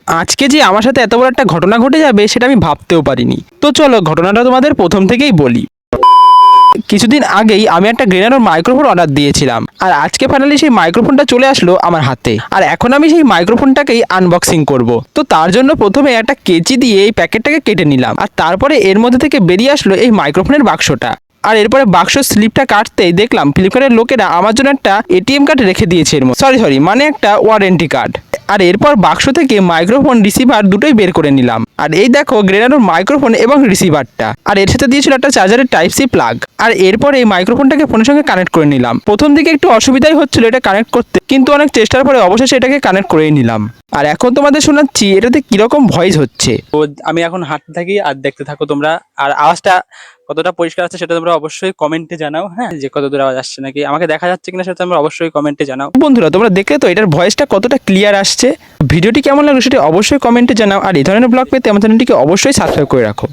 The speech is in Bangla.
আজকে যে আমার সাথে এত বড় একটা ঘটনা ঘটে যাবে সেটা আমি ভাবতেও পারিনি। তো চলো ঘটনাটা তোমাদের প্রথম থেকেই বলি। কিছুদিন আগেই আমি একটা গ্রেনানোর মাইক্রোফোন অর্ডার দিয়েছিলাম, আর আজকে ফাইনালি সেই মাইক্রোফোনটা চলে আসলো আমার হাতে। আর এখন আমি সেই মাইক্রোফোনটাকেই আনবক্সিং করব। তো তার জন্য প্রথমে একটা কেচি দিয়ে এই প্যাকেটটাকে কেটে নিলাম, আর তারপরে এর মধ্যে থেকে বেরিয়ে আসলো এই মাইক্রোফোনের বাক্সটা। আর এরপরে বাক্স স্লিপটা কাটতেই দেখলাম ফ্লিপকার্টের লোকেরা আমার জন্য একটা এটিএম কার্ড রেখে দিয়েছে এর মধ্যে। সরি মানে একটা ওয়ারেন্টি কার্ড। আর এরপর বাক্স থেকে মাইক্রোফোন রিসিভার দুটোই বের করে নিলাম। আর এই দেখো গ্রেনানোর মাইক্রোফোন এবং রিসিভারটা, আর এর সাথে দিয়েছিল একটা চার্জারের টাইপ সি প্লাগ। আর এরপর এই মাইক্রোফোনটাকে ফোনের সঙ্গে কানেক্ট করে নিলাম। প্রথম দিকে একটু অসুবিধাই হচ্ছিল এটা কানেক্ট করতে, কিন্তু অনেক চেষ্টার পরে অবশেষে এটাকে কানেক্ট করেই নিলাম। আর এখন তোমাদের শোনাচ্ছি এটাতে কিরকম ভয়েস হচ্ছে। তো আমি এখন হাঁটতে থাকি আর দেখতে থাকো তোমরা। আর আওয়াজটা কতটা পরিষ্কার আছে সেটা তোমরা অবশ্যই কমেন্টে জানাও, হ্যাঁ, যে কত দূর আওয়াজ আসছে, নাকি আমাকে দেখা যাচ্ছে কিনা সেটা তোমরা অবশ্যই কমেন্টে জানাও। বন্ধুরা তোমরা দেখলে তো এটার ভয়েসটা কতটা ক্লিয়ার আসছে। ভিডিওটি কেমন লাগলো সেটা অবশ্যই কমেন্টে জানাও, আর এই ধরনের ব্লগ পেতে আমার চ্যানেলটিকে অবশ্যই সাবস্ক্রাইব করে রাখো।